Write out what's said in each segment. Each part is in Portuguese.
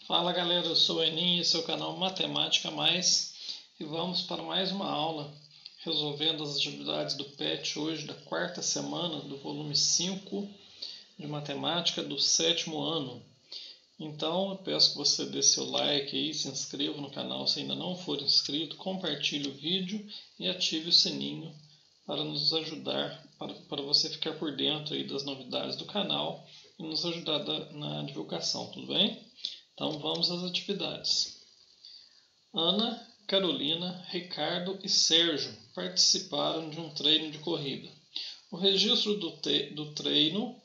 Fala galera, eu sou o Enin e esse é o canal Matemática Mais e vamos para mais uma aula resolvendo as atividades do PET hoje da quarta semana do volume 5 de Matemática do 7º ano. Então eu peço que você dê seu like aí, se inscreva no canal se ainda não for inscrito, compartilhe o vídeo e ative o sininho para nos ajudar, para você ficar por dentro aí das novidades do canal e nos ajudar na divulgação, tudo bem? Então vamos às atividades. Ana, Carolina, Ricardo e Sérgio participaram de um treino de corrida. O registro do treino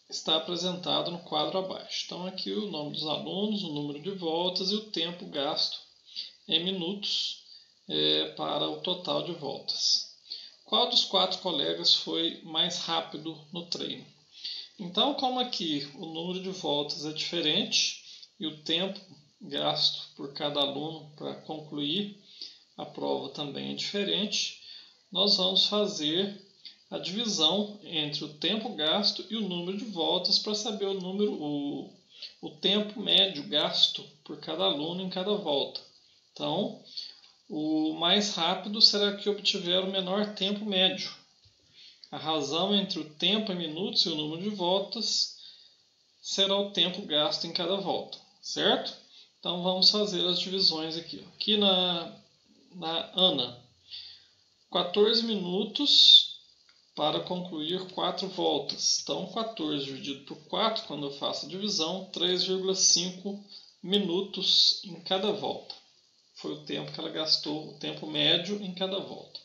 está apresentado no quadro abaixo. Então aqui o nome dos alunos, o número de voltas e o tempo gasto em minutos para o total de voltas. Qual dos 4 colegas foi mais rápido no treino? Então, como aqui o número de voltas é diferente e o tempo gasto por cada aluno para concluir a prova também é diferente, nós vamos fazer a divisão entre o tempo gasto e o número de voltas para saber o tempo médio gasto por cada aluno em cada volta. Então, o mais rápido será que obtiver o menor tempo médio. A razão entre o tempo em minutos e o número de voltas será o tempo gasto em cada volta, certo? Então vamos fazer as divisões aqui. Aqui na Ana, 14 minutos para concluir 4 voltas. Então 14 dividido por 4, quando eu faço a divisão, 3,5 minutos em cada volta. Foi o tempo que ela gastou, o tempo médio em cada volta.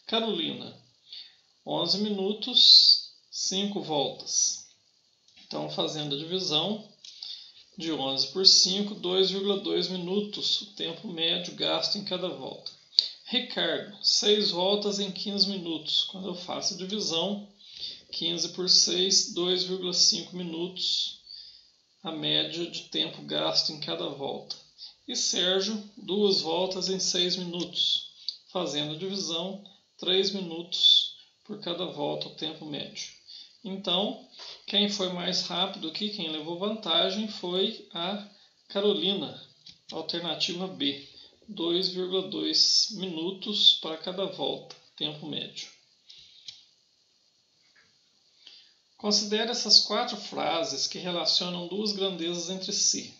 Carolina, 11 minutos, 5 voltas. Então, fazendo a divisão de 11 por 5, 2,2 minutos, o tempo médio gasto em cada volta. Ricardo, 6 voltas em 15 minutos. Quando eu faço a divisão, 15 por 6, 2,5 minutos, a média de tempo gasto em cada volta. E Sérgio, 2 voltas em 6 minutos. Fazendo a divisão, 3 minutos por cada volta, o tempo médio. Então, quem foi mais rápido aqui, quem levou vantagem, foi a Carolina, alternativa B. 2,2 minutos para cada volta, tempo médio. Considere essas 4 frases que relacionam 2 grandezas entre si.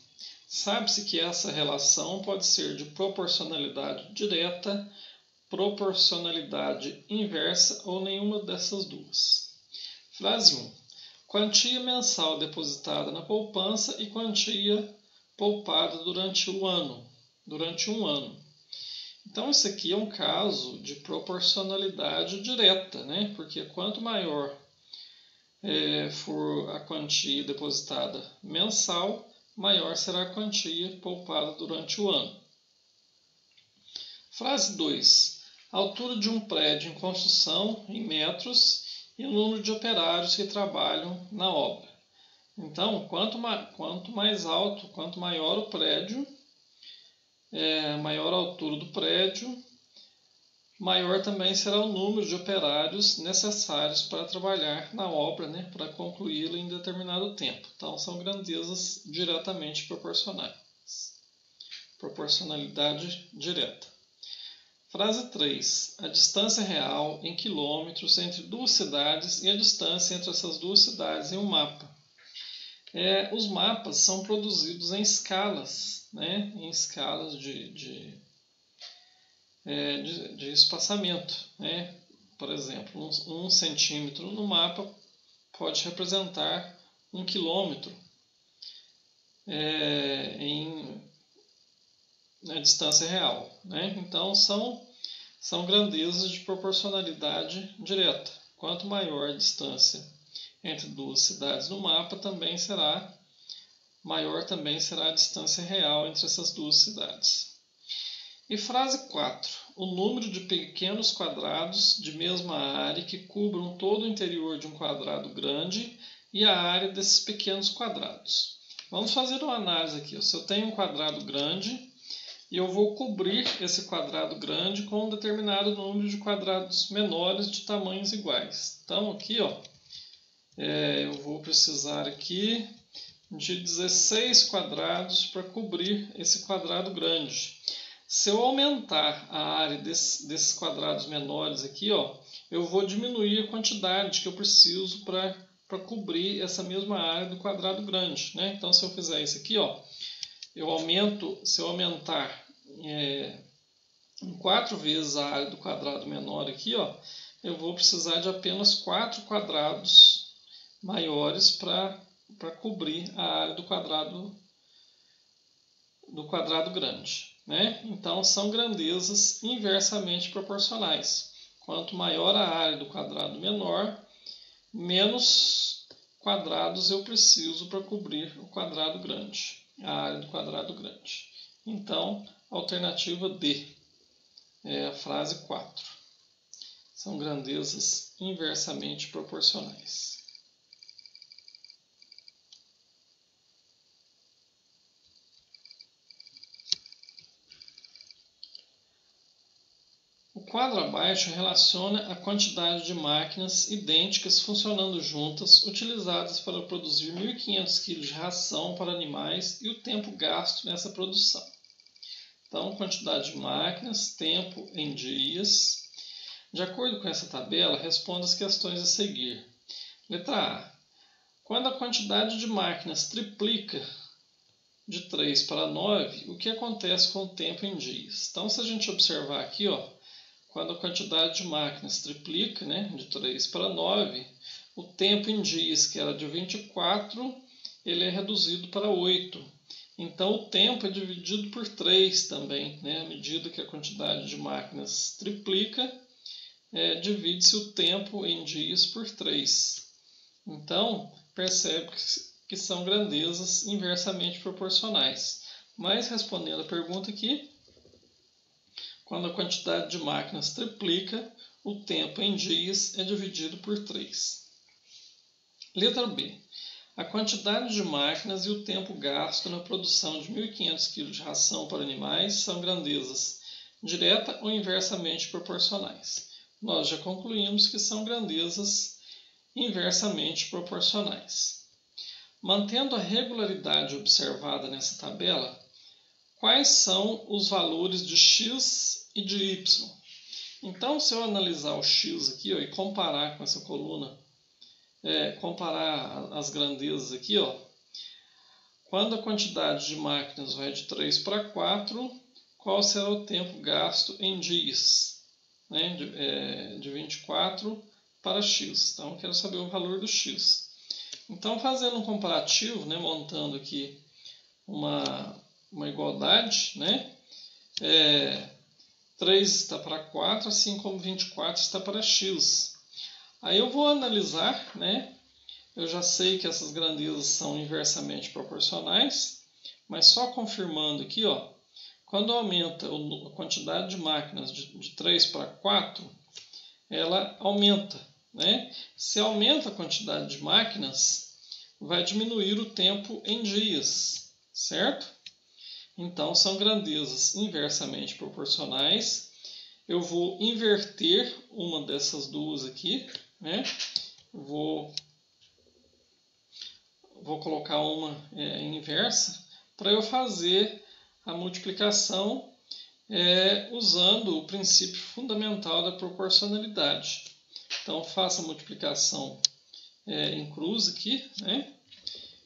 Sabe-se que essa relação pode ser de proporcionalidade direta, proporcionalidade inversa ou nenhuma dessas duas. Frase 1. Quantia mensal depositada na poupança e quantia poupada durante um ano. Então, esse aqui é um caso de proporcionalidade direta, né? Porque quanto maior for a quantia depositada mensal, maior será a quantia poupada durante o ano. Frase 2. A altura de um prédio em construção em metros e o número de operários que trabalham na obra. Então, quanto mais alto, quanto maior o prédio, maior a altura do prédio, maior também será o número de operários necessários para trabalhar na obra, né, para concluí-la em determinado tempo. Então, são grandezas diretamente proporcionais. Proporcionalidade direta. Frase 3. A distância real em quilômetros entre 2 cidades e a distância entre essas 2 cidades em um mapa. Os mapas são produzidos em escalas, né? Em escalas de espaçamento. Né? Por exemplo, 1 centímetro no mapa pode representar 1 quilômetro na distância real. Né? Então, são grandezas de proporcionalidade direta. Quanto maior a distância entre 2 cidades no mapa, maior também será a distância real entre essas 2 cidades. E frase 4. O número de pequenos quadrados de mesma área que cubram todo o interior de um quadrado grande e a área desses pequenos quadrados. Vamos fazer uma análise aqui. Se eu tenho um quadrado grande e eu vou cobrir esse quadrado grande com um determinado número de quadrados menores de tamanhos iguais. Então aqui, eu vou precisar aqui de 16 quadrados para cobrir esse quadrado grande. Se eu aumentar a área desses quadrados menores aqui, ó, eu vou diminuir a quantidade que eu preciso para cobrir essa mesma área do quadrado grande, né? Então, se eu fizer isso aqui, ó, se eu aumentar em 4 vezes a área do quadrado menor aqui, ó, eu vou precisar de apenas 4 quadrados maiores para cobrir a área do quadrado grande, né? Então, são grandezas inversamente proporcionais. Quanto maior a área do quadrado menor, menos quadrados eu preciso para cobrir o quadrado grande, a área do quadrado grande. Então, alternativa D é a frase 4. São grandezas inversamente proporcionais. O quadro abaixo relaciona a quantidade de máquinas idênticas funcionando juntas, utilizadas para produzir 1.500 kg de ração para animais e o tempo gasto nessa produção. Então, quantidade de máquinas, tempo em dias. De acordo com essa tabela, responda as questões a seguir. Letra A. Quando a quantidade de máquinas triplica de 3 para 9, o que acontece com o tempo em dias? Então, se a gente observar aqui, ó, quando a quantidade de máquinas triplica, né, de 3 para 9, o tempo em dias, que era de 24, ele é reduzido para 8. Então, o tempo é dividido por 3 também, né? À medida que a quantidade de máquinas triplica, divide-se o tempo em dias por 3. Então, percebe que são grandezas inversamente proporcionais. Mas, respondendo a pergunta aqui, quando a quantidade de máquinas triplica, o tempo em dias é dividido por 3. Letra B. A quantidade de máquinas e o tempo gasto na produção de 1.500 kg de ração para animais são grandezas direta ou inversamente proporcionais. Nós já concluímos que são grandezas inversamente proporcionais. Mantendo a regularidade observada nessa tabela, quais são os valores de x e de y? Então, se eu analisar o x aqui, ó, e comparar com essa coluna, comparar as grandezas aqui, ó, quando a quantidade de máquinas vai de 3 para 4, qual será o tempo gasto em dias? Né, de 24 para x. Então, eu quero saber o valor do x. Então, fazendo um comparativo, né, montando aqui uma igualdade, né, 3 está para 4, assim como 24 está para x. Aí eu vou analisar, né, eu já sei que essas grandezas são inversamente proporcionais, mas só confirmando aqui, ó, quando aumenta a quantidade de máquinas de 3 para 4, ela aumenta, né? Se aumenta a quantidade de máquinas, vai diminuir o tempo em dias, certo? Então, são grandezas inversamente proporcionais. Eu vou inverter uma dessas duas aqui, né? Vou colocar uma inversa para eu fazer a multiplicação usando o princípio fundamental da proporcionalidade. Então, faço a multiplicação em cruz aqui, né?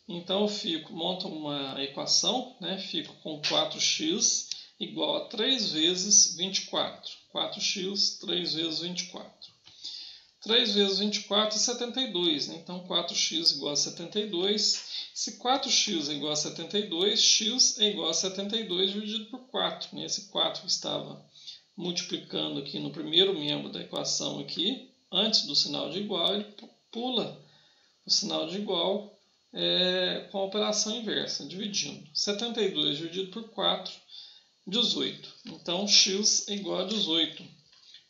Então, eu monto uma equação, né? Fico com 4x igual a 3 vezes 24. 4x, 3 vezes 24. 3 vezes 24 é 72, né? Então 4x igual a 72. Se 4x é igual a 72, x é igual a 72 dividido por 4. Né? Esse 4 que estava multiplicando aqui no primeiro membro da equação aqui, antes do sinal de igual, ele pula o sinal de igual com a operação inversa, dividindo. 72 dividido por 4, 18. Então x é igual a 18.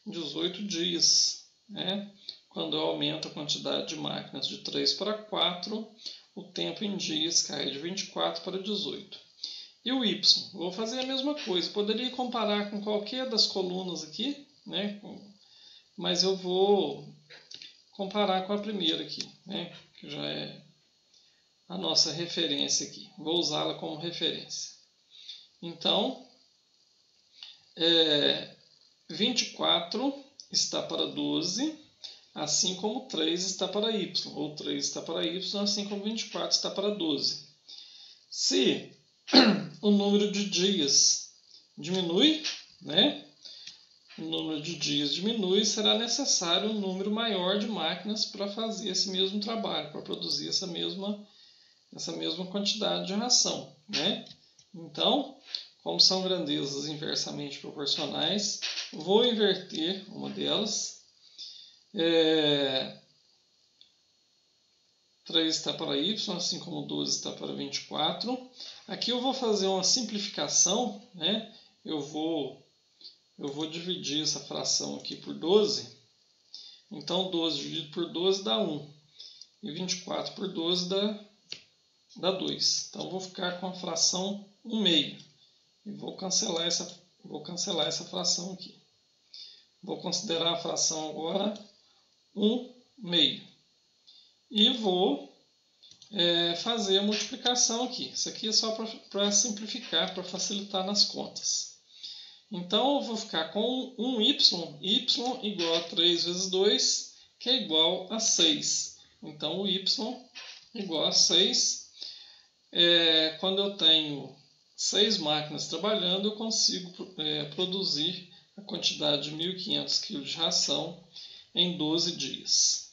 18 dias, né? Quando eu aumento a quantidade de máquinas de 3 para 4, o tempo em dias cai de 24 para 18. E o y? Vou fazer a mesma coisa. Poderia comparar com qualquer das colunas aqui, né? Mas eu vou comparar com a primeira aqui, né? Que já é a nossa referência aqui. Vou usá-la como referência. Então, 24 está para 12, assim como 3 está para y, ou 3 está para y, assim como 24 está para 12. Se o número de dias diminui, né? O número de dias diminui, será necessário um número maior de máquinas para fazer esse mesmo trabalho, para produzir essa mesma quantidade de ração, né? Então, como são grandezas inversamente proporcionais, vou inverter uma delas. 3 está para y, assim como 12 está para 24. Aqui eu vou fazer uma simplificação, né? Eu vou dividir essa fração aqui por 12. Então, 12 dividido por 12 dá 1. E 24 por 12 dá 2. Então, eu vou ficar com a fração 1 meio. E vou cancelar essa fração aqui. Vou considerar a fração agora 1 meio. E vou fazer a multiplicação aqui. Isso aqui é só para simplificar, para facilitar nas contas. Então, eu vou ficar com um y igual a 3 vezes 2, que é igual a 6. Então, o y igual a 6. Quando eu tenho 6 máquinas trabalhando, eu consigo produzir a quantidade de 1.500 kg de ração em 12 dias.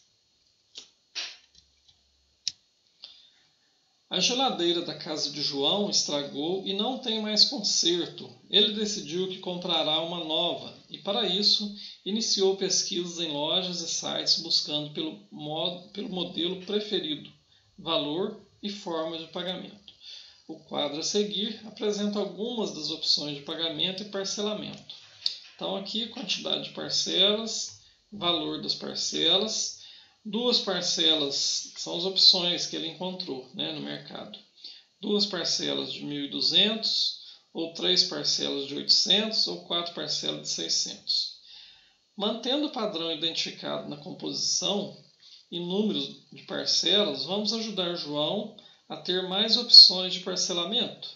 A geladeira da casa de João estragou e não tem mais conserto. Ele decidiu que comprará uma nova e, para isso, iniciou pesquisas em lojas e sites buscando pelo modelo preferido, valor e forma de pagamento. O quadro a seguir apresenta algumas das opções de pagamento e parcelamento. Então, aqui, quantidade de parcelas, valor das parcelas. 2 parcelas são as opções que ele encontrou, né, no mercado. 2 parcelas de 1.200, ou 3 parcelas de 800, ou 4 parcelas de 600. Mantendo o padrão identificado na composição e números de parcelas, vamos ajudar João a ter mais opções de parcelamento.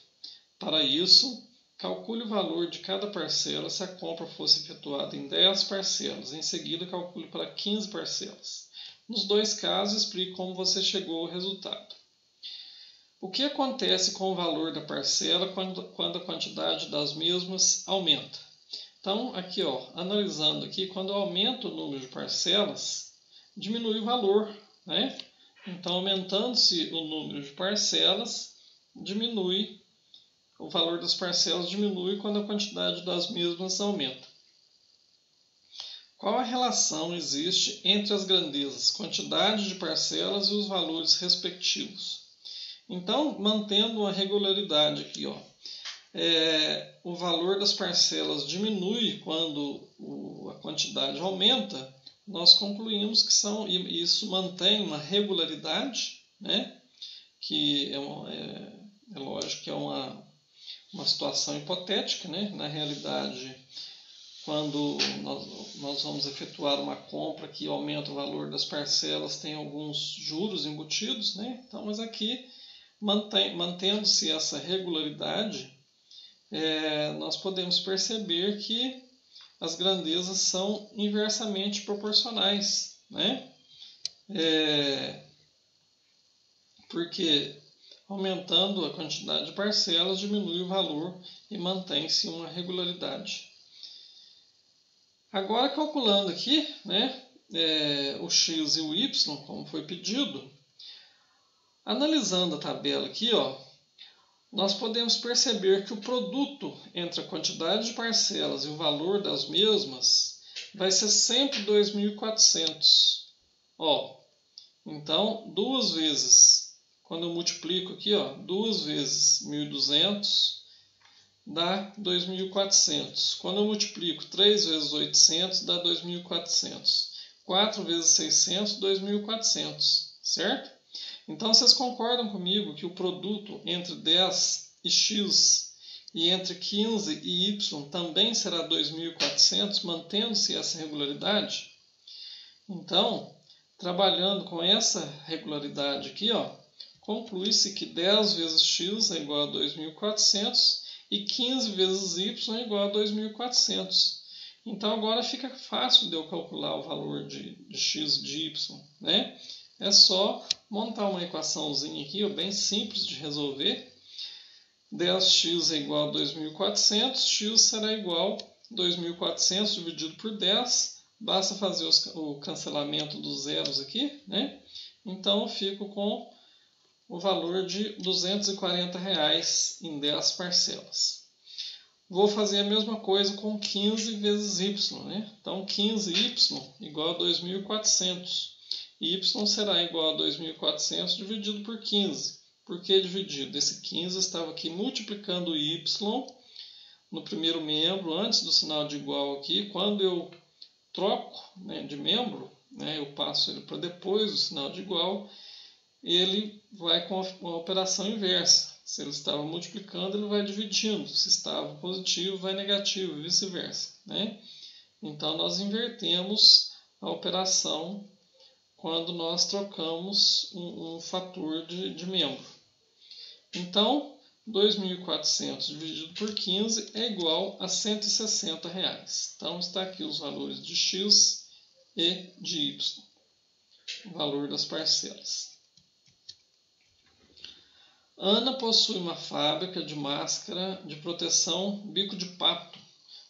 Para isso, calcule o valor de cada parcela se a compra fosse efetuada em 10 parcelas. Em seguida, calcule para 15 parcelas. Nos 2 casos, explique como você chegou ao resultado. O que acontece com o valor da parcela quando a quantidade das mesmas aumenta? Então, aqui, analisando aqui, quando eu aumento o número de parcelas, diminui o valor, né? Então, aumentando-se o número de parcelas, o valor das parcelas diminui quando a quantidade das mesmas aumenta. Qual a relação existe entre as grandezas, quantidade de parcelas e os valores respectivos? Então, mantendo uma regularidade aqui, o valor das parcelas diminui quando a quantidade aumenta, nós concluímos que isso mantém uma regularidade, né? Que é lógico que é uma situação hipotética, né? Na realidade, quando nós vamos efetuar uma compra que aumenta o valor das parcelas, tem alguns juros embutidos, né? Então, mas aqui, mantendo-se essa regularidade, nós podemos perceber que as grandezas são inversamente proporcionais, né? Porque aumentando a quantidade de parcelas, diminui o valor e mantém-se uma regularidade. Agora, calculando aqui, né, o x e o y, como foi pedido, analisando a tabela aqui, nós podemos perceber que o produto entre a quantidade de parcelas e o valor das mesmas vai ser sempre 2.400. Então, 2 vezes, quando eu multiplico aqui, 2 vezes 1.200 dá 2.400. Quando eu multiplico 3 vezes 800 dá 2.400. 4 vezes 600, 2.400, certo? Então, vocês concordam comigo que o produto entre 10 e x e entre 15 e y também será 2.400, mantendo-se essa regularidade? Então, trabalhando com essa regularidade aqui, conclui-se que 10 vezes x é igual a 2.400 e 15 vezes y é igual a 2.400. Então agora fica fácil de eu calcular o valor de x de y, né? É só montar uma equaçãozinha aqui, ó, bem simples de resolver. 10x é igual a 2.400, x será igual a 2.400 dividido por 10. Basta fazer o cancelamento dos zeros aqui, né? Então eu fico com o valor de R$ 240 em 10 parcelas. Vou fazer a mesma coisa com 15 vezes y, né? Então 15y igual a 2.400. Y será igual a 2.400 dividido por 15. Por que dividido? Esse 15 estava aqui multiplicando o y no primeiro membro, antes do sinal de igual aqui. Quando eu troco, né, de membro, né, eu passo ele para depois do sinal de igual, ele vai com a operação inversa. Se ele estava multiplicando, ele vai dividindo. Se estava positivo, vai negativo, e vice-versa, né? Então, nós invertemos a operação quando nós trocamos um fator de membro. Então, 2.400 dividido por 15 é igual a R$ 160. Então, está aqui os valores de x e de y. O valor das parcelas. Ana possui uma fábrica de máscara de proteção bico de pato,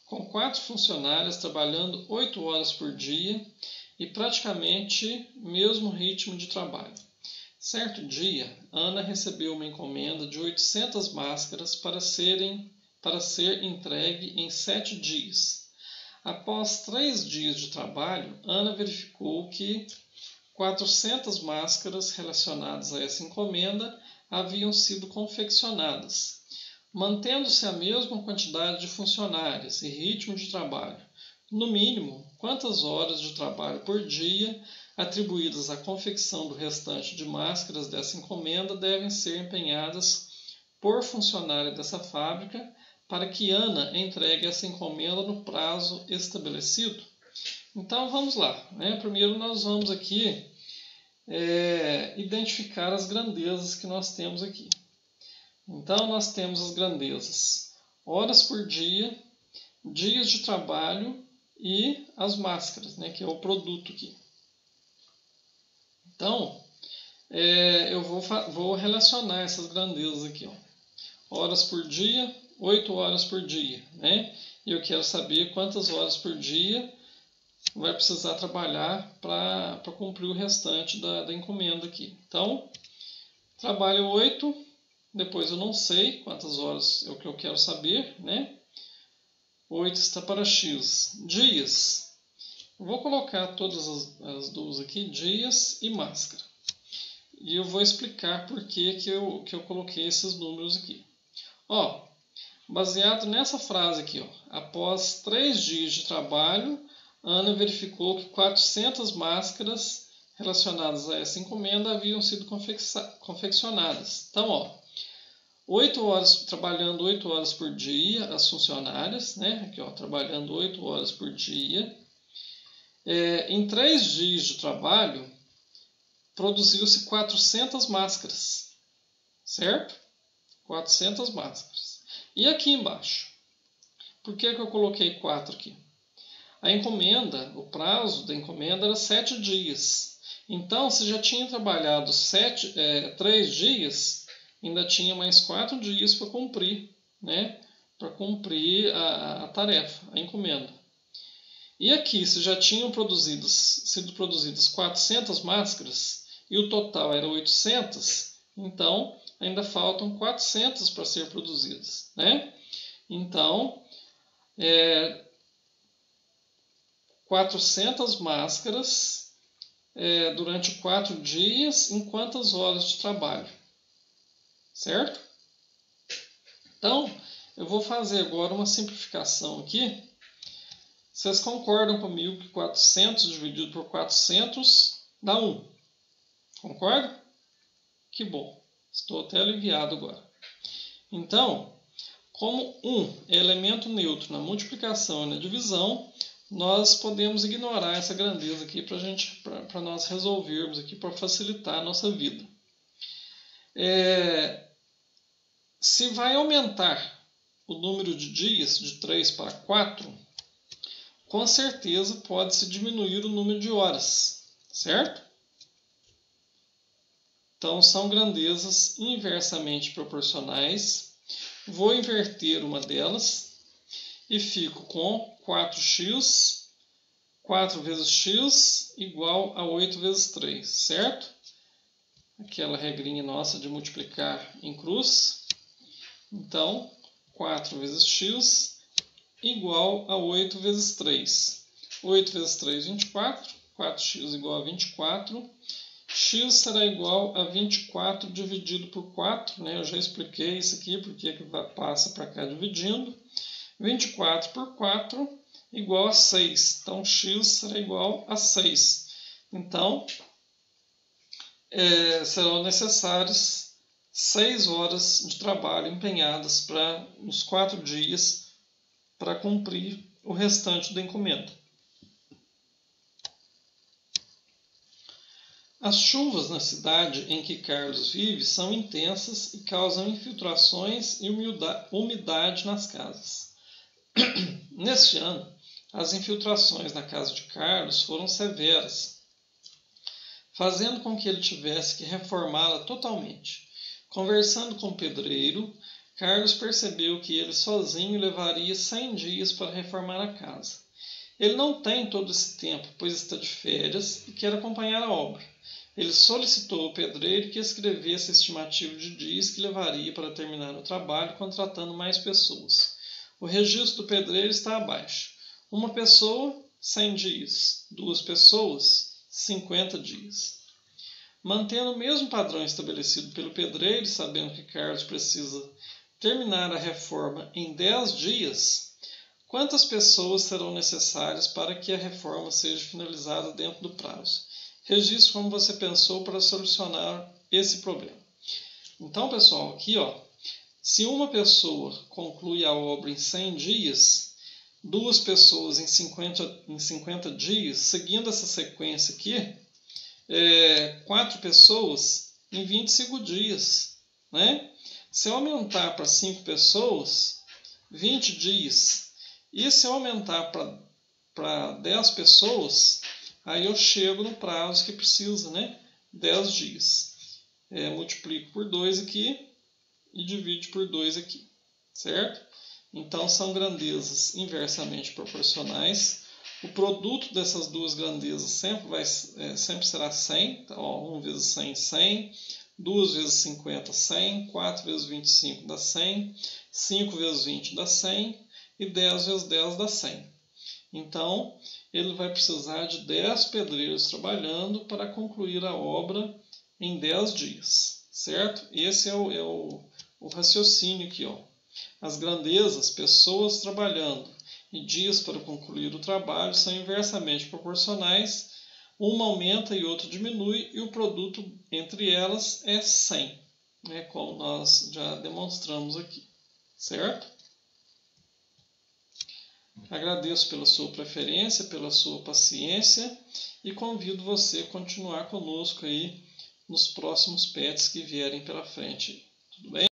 com 4 funcionários trabalhando 8 horas por dia e praticamente mesmo ritmo de trabalho. Certo dia, Ana recebeu uma encomenda de 800 máscaras para ser entregue em 7 dias. Após 3 dias de trabalho, Ana verificou que 400 máscaras relacionadas a essa encomenda haviam sido confeccionadas. Mantendo-se a mesma quantidade de funcionários e ritmo de trabalho, no mínimo, quantas horas de trabalho por dia atribuídas à confecção do restante de máscaras dessa encomenda devem ser empenhadas por funcionário dessa fábrica para que Ana entregue essa encomenda no prazo estabelecido? Então vamos lá, né? Primeiro nós vamos aqui identificar as grandezas que nós temos aqui. Então nós temos as grandezas: horas por dia, dias de trabalho e as máscaras, né, que é o produto aqui. Então, eu vou relacionar essas grandezas aqui. Ó. Horas por dia, 8 horas por dia. Né? E eu quero saber quantas horas por dia vai precisar trabalhar para cumprir o restante da encomenda aqui. Então, trabalho 8, depois eu não sei quantas horas é o que eu quero saber, né? 8 está para X. Dias. Vou colocar todas as duas aqui, dias e máscara. E eu vou explicar por que eu coloquei esses números aqui. Ó, baseado nessa frase aqui, ó, após 3 dias de trabalho, Ana verificou que 400 máscaras relacionadas a essa encomenda haviam sido confeccionadas. Então, ó, 8 horas, trabalhando 8 horas por dia, as funcionárias, né? Aqui, ó, trabalhando 8 horas por dia. Em 3 dias de trabalho, produziu-se 400 máscaras, certo? 400 máscaras. E aqui embaixo, por que eu coloquei 4 aqui? A encomenda, o prazo da encomenda era 7 dias. Então, se já tinha trabalhado 3 dias, ainda tinha mais 4 dias para cumprir, né? Para cumprir a tarefa, a encomenda. E aqui, se já tinham sido produzidas 400 máscaras e o total era 800, então ainda faltam 400 para ser produzidas, né? Então, 400 máscaras durante 4 dias em quantas horas de trabalho? Certo? Então, eu vou fazer agora uma simplificação aqui. Vocês concordam comigo que 400 dividido por 400 dá 1? Concordam? Que bom. Estou até aliviado agora. Então, como 1 é elemento neutro na multiplicação e na divisão, nós podemos ignorar essa grandeza aqui para nós resolvermos aqui para facilitar a nossa vida. Se vai aumentar o número de dias de 3 para 4, com certeza pode-se diminuir o número de horas, certo? Então, são grandezas inversamente proporcionais. Vou inverter uma delas e fico com 4x, 4 vezes x igual a 8 vezes 3, certo? Aquela regrinha nossa de multiplicar em cruz. Então, 4 vezes x igual a 8 vezes 3. 8 vezes 3, 24. 4x igual a 24. X será igual a 24 dividido por 4. Né? Eu já expliquei isso aqui, porque que passa para cá dividindo. 24 por 4 igual a 6. Então, x será igual a 6. Então, serão necessárias 6 horas de trabalho empenhadas nos 4 dias para cumprir o restante da encomenda. As chuvas na cidade em que Carlos vive são intensas e causam infiltrações e umidade nas casas. Neste ano, as infiltrações na casa de Carlos foram severas, fazendo com que ele tivesse que reformá-la totalmente. Conversando com o pedreiro, Carlos percebeu que ele sozinho levaria 100 dias para reformar a casa. Ele não tem todo esse tempo, pois está de férias e quer acompanhar a obra. Ele solicitou ao pedreiro que escrevesse a estimativa de dias que levaria para terminar o trabalho, contratando mais pessoas. O registro do pedreiro está abaixo. Uma pessoa, 100 dias. 2 pessoas, 50 dias. Mantendo o mesmo padrão estabelecido pelo pedreiro, sabendo que Carlos precisa terminar a reforma em 10 dias, quantas pessoas serão necessárias para que a reforma seja finalizada dentro do prazo? Registre como você pensou para solucionar esse problema. Então, pessoal, aqui, se uma pessoa conclui a obra em 100 dias, 2 pessoas em 50 dias, seguindo essa sequência aqui, 4 pessoas em 25 dias. Né? Se eu aumentar para 5 pessoas, 20 dias. E se eu aumentar para 10 pessoas, aí eu chego no prazo que precisa, né? 10 dias. Multiplico por 2 aqui e divide por 2 aqui, certo? Então, são grandezas inversamente proporcionais. O produto dessas duas grandezas sempre será 100. Então, 1 vezes 100, 100. 2 vezes 50, 100. 4 vezes 25 dá 100. 5 vezes 20 dá 100. E 10 vezes 10 dá 100. Então, ele vai precisar de 10 pedreiros trabalhando para concluir a obra em 10 dias, certo? Esse é o raciocínio aqui. As grandezas, pessoas trabalhando e dias para concluir o trabalho são inversamente proporcionais, uma aumenta e outra diminui, e o produto entre elas é 100, né, como nós já demonstramos aqui, certo? Agradeço pela sua preferência, pela sua paciência e convido você a continuar conosco aí nos próximos PETs que vierem pela frente. Tudo bem?